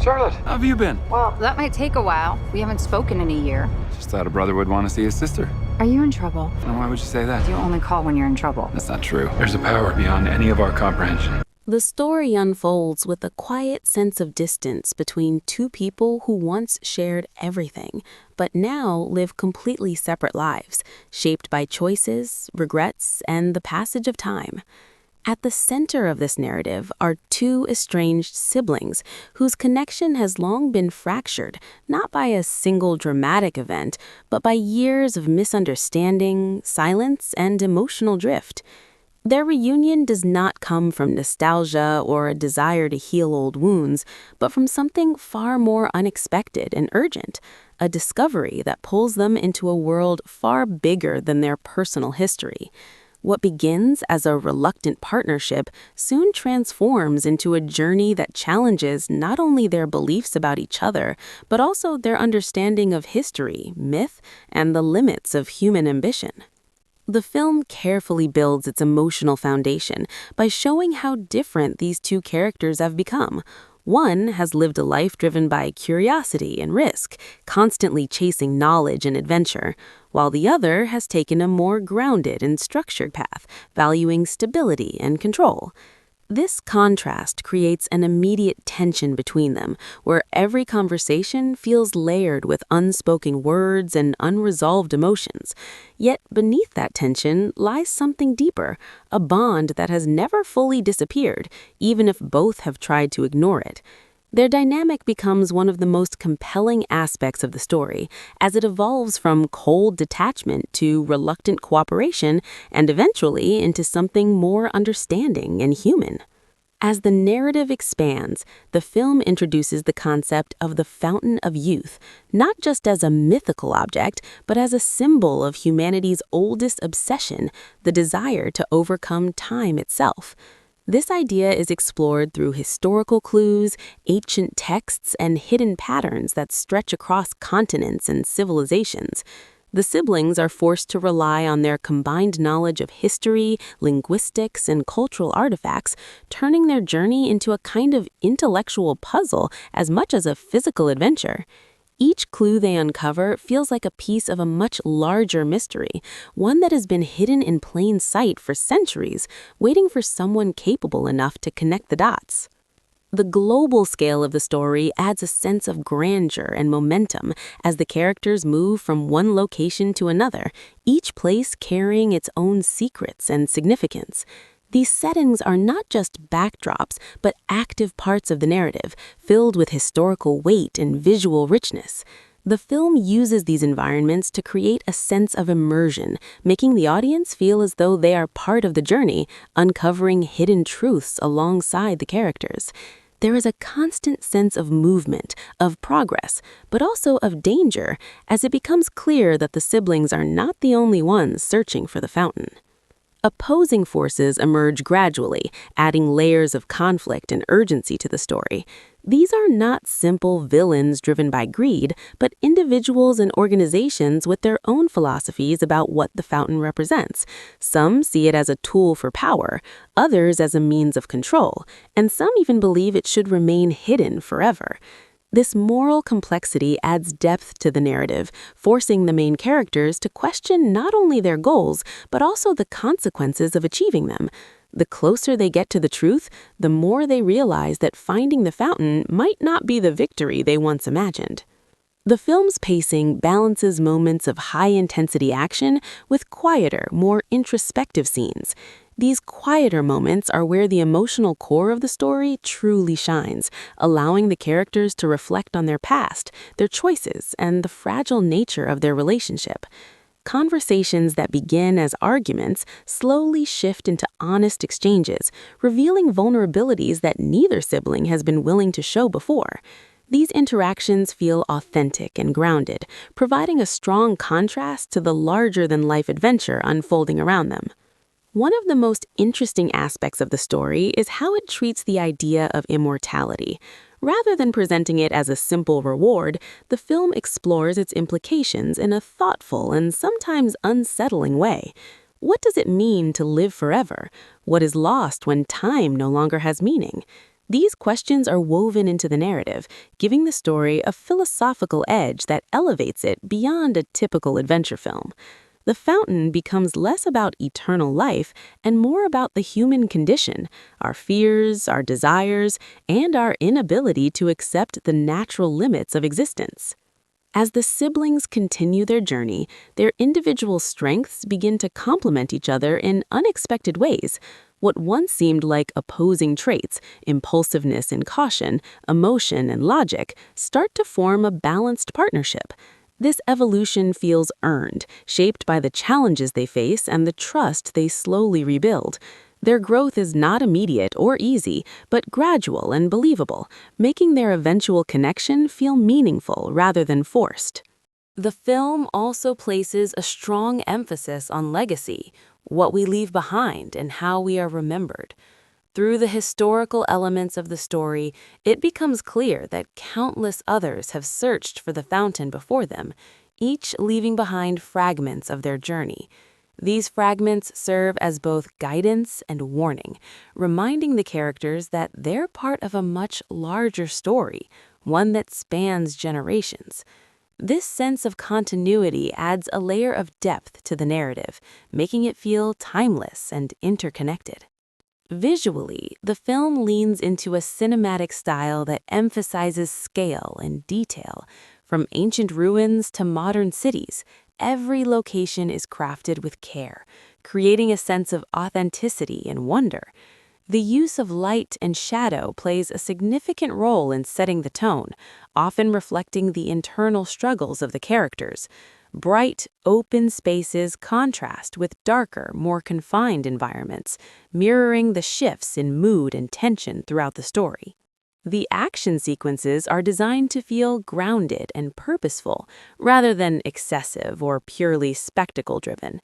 Charlotte, how have you been? Well, that might take a while. We haven't spoken in a year. Just thought a brother would want to see his sister. Are you in trouble? And why would you say that? You only call when you're in trouble. That's not true. There's a power beyond any of our comprehension. The story unfolds with a quiet sense of distance between two people who once shared everything, but now live completely separate lives, shaped by choices, regrets, and the passage of time. At the center of this narrative are two estranged siblings whose connection has long been fractured, not by a single dramatic event, but by years of misunderstanding, silence, and emotional drift. Their reunion does not come from nostalgia or a desire to heal old wounds, but from something far more unexpected and urgent, a discovery that pulls them into a world far bigger than their personal history. What begins as a reluctant partnership soon transforms into a journey that challenges not only their beliefs about each other, but also their understanding of history, myth, and the limits of human ambition. The film carefully builds its emotional foundation by showing how different these two characters have become. One has lived a life driven by curiosity and risk, constantly chasing knowledge and adventure, while the other has taken a more grounded and structured path, valuing stability and control. This contrast creates an immediate tension between them, where every conversation feels layered with unspoken words and unresolved emotions. Yet beneath that tension lies something deeper, a bond that has never fully disappeared, even if both have tried to ignore it. Their dynamic becomes one of the most compelling aspects of the story, as it evolves from cold detachment to reluctant cooperation and eventually into something more understanding and human. As the narrative expands, the film introduces the concept of the fountain of youth, not just as a mythical object, but as a symbol of humanity's oldest obsession, the desire to overcome time itself. This idea is explored through historical clues, ancient texts, and hidden patterns that stretch across continents and civilizations. The siblings are forced to rely on their combined knowledge of history, linguistics, and cultural artifacts, turning their journey into a kind of intellectual puzzle as much as a physical adventure. Each clue they uncover feels like a piece of a much larger mystery, one that has been hidden in plain sight for centuries, waiting for someone capable enough to connect the dots. The global scale of the story adds a sense of grandeur and momentum as the characters move from one location to another, each place carrying its own secrets and significance. These settings are not just backdrops, but active parts of the narrative, filled with historical weight and visual richness. The film uses these environments to create a sense of immersion, making the audience feel as though they are part of the journey, uncovering hidden truths alongside the characters. There is a constant sense of movement, of progress, but also of danger, as it becomes clear that the siblings are not the only ones searching for the fountain. Opposing forces emerge gradually, adding layers of conflict and urgency to the story. These are not simple villains driven by greed, but individuals and organizations with their own philosophies about what the fountain represents. Some see it as a tool for power, others as a means of control, and some even believe it should remain hidden forever. This moral complexity adds depth to the narrative, forcing the main characters to question not only their goals, but also the consequences of achieving them. The closer they get to the truth, the more they realize that finding the fountain might not be the victory they once imagined. The film's pacing balances moments of high-intensity action with quieter, more introspective scenes. These quieter moments are where the emotional core of the story truly shines, allowing the characters to reflect on their past, their choices, and the fragile nature of their relationship. Conversations that begin as arguments slowly shift into honest exchanges, revealing vulnerabilities that neither sibling has been willing to show before. These interactions feel authentic and grounded, providing a strong contrast to the larger-than-life adventure unfolding around them. One of the most interesting aspects of the story is how it treats the idea of immortality. Rather than presenting it as a simple reward, the film explores its implications in a thoughtful and sometimes unsettling way. What does it mean to live forever? What is lost when time no longer has meaning? These questions are woven into the narrative, giving the story a philosophical edge that elevates it beyond a typical adventure film. The fountain becomes less about eternal life and more about the human condition, our fears, our desires, and our inability to accept the natural limits of existence. As the siblings continue their journey, their individual strengths begin to complement each other in unexpected ways. What once seemed like opposing traits, impulsiveness and caution, emotion and logic, start to form a balanced partnership. This evolution feels earned, shaped by the challenges they face and the trust they slowly rebuild. Their growth is not immediate or easy, but gradual and believable, making their eventual connection feel meaningful rather than forced. The film also places a strong emphasis on legacy, what we leave behind and how we are remembered. Through the historical elements of the story, it becomes clear that countless others have searched for the fountain before them, each leaving behind fragments of their journey. These fragments serve as both guidance and warning, reminding the characters that they're part of a much larger story, one that spans generations. This sense of continuity adds a layer of depth to the narrative, making it feel timeless and interconnected. Visually, the film leans into a cinematic style that emphasizes scale and detail. From ancient ruins to modern cities, every location is crafted with care, creating a sense of authenticity and wonder. The use of light and shadow plays a significant role in setting the tone, often reflecting the internal struggles of the characters. Bright, open spaces contrast with darker, more confined environments, mirroring the shifts in mood and tension throughout the story. The action sequences are designed to feel grounded and purposeful, rather than excessive or purely spectacle-driven.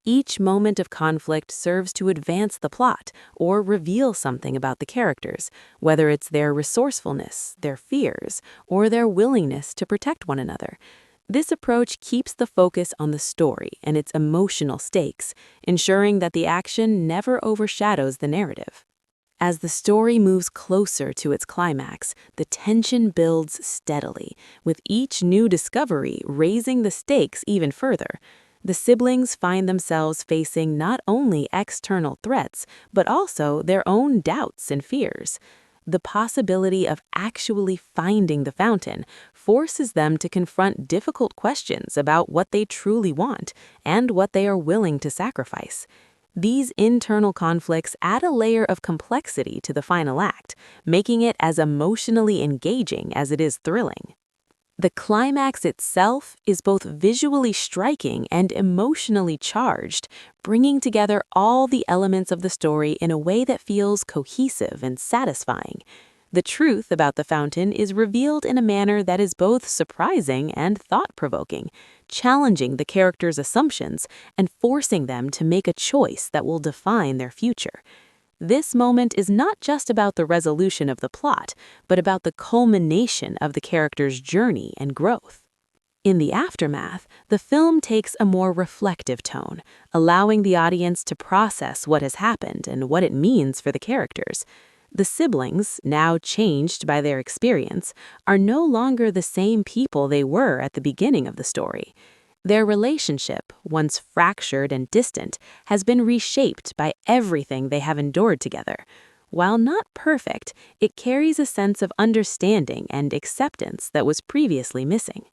Each moment of conflict serves to advance the plot or reveal something about the characters, whether it's their resourcefulness, their fears, or their willingness to protect one another. This approach keeps the focus on the story and its emotional stakes, ensuring that the action never overshadows the narrative. As the story moves closer to its climax, the tension builds steadily, with each new discovery raising the stakes even further. The siblings find themselves facing not only external threats, but also their own doubts and fears. The possibility of actually finding the fountain forces them to confront difficult questions about what they truly want and what they are willing to sacrifice. These internal conflicts add a layer of complexity to the final act, making it as emotionally engaging as it is thrilling. The climax itself is both visually striking and emotionally charged, bringing together all the elements of the story in a way that feels cohesive and satisfying. The truth about the fountain is revealed in a manner that is both surprising and thought-provoking, challenging the characters' assumptions and forcing them to make a choice that will define their future. This moment is not just about the resolution of the plot, but about the culmination of the character's journey and growth. In the aftermath, the film takes a more reflective tone, allowing the audience to process what has happened and what it means for the characters. The siblings, now changed by their experience, are no longer the same people they were at the beginning of the story. Their relationship, once fractured and distant, has been reshaped by everything they have endured together. While not perfect, it carries a sense of understanding and acceptance that was previously missing.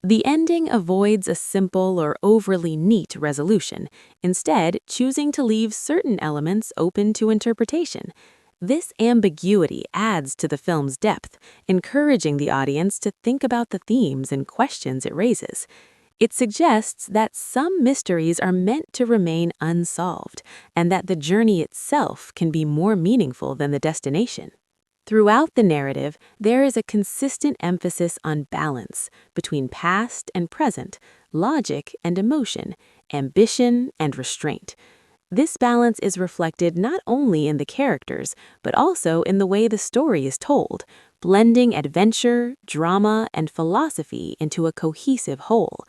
The ending avoids a simple or overly neat resolution, instead choosing to leave certain elements open to interpretation. This ambiguity adds to the film's depth, encouraging the audience to think about the themes and questions it raises. It suggests that some mysteries are meant to remain unsolved, and that the journey itself can be more meaningful than the destination. Throughout the narrative, there is a consistent emphasis on balance between past and present, logic and emotion, ambition and restraint. This balance is reflected not only in the characters, but also in the way the story is told, blending adventure, drama, and philosophy into a cohesive whole.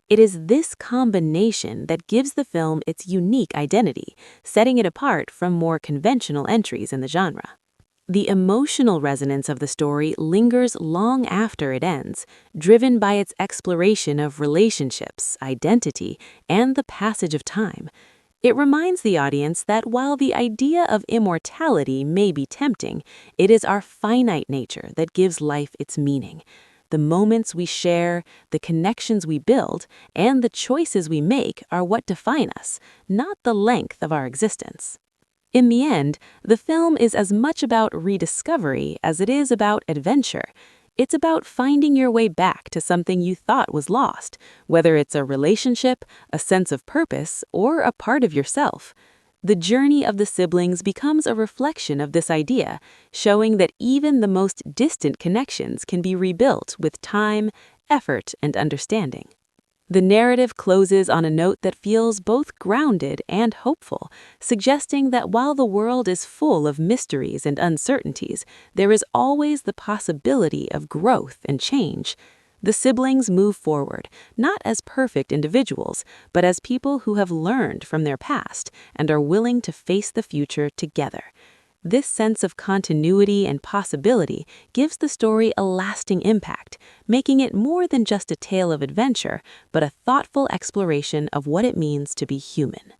It is this combination that gives the film its unique identity, setting it apart from more conventional entries in the genre. The emotional resonance of the story lingers long after it ends, driven by its exploration of relationships, identity, and the passage of time. It reminds the audience that while the idea of immortality may be tempting, it is our finite nature that gives life its meaning. The moments we share, the connections we build, and the choices we make are what define us, not the length of our existence. In the end, the film is as much about rediscovery as it is about adventure. It's about finding your way back to something you thought was lost, whether it's a relationship, a sense of purpose, or a part of yourself. The journey of the siblings becomes a reflection of this idea, showing that even the most distant connections can be rebuilt with time, effort, and understanding. The narrative closes on a note that feels both grounded and hopeful, suggesting that while the world is full of mysteries and uncertainties, there is always the possibility of growth and change. The siblings move forward, not as perfect individuals, but as people who have learned from their past and are willing to face the future together. This sense of continuity and possibility gives the story a lasting impact, making it more than just a tale of adventure, but a thoughtful exploration of what it means to be human.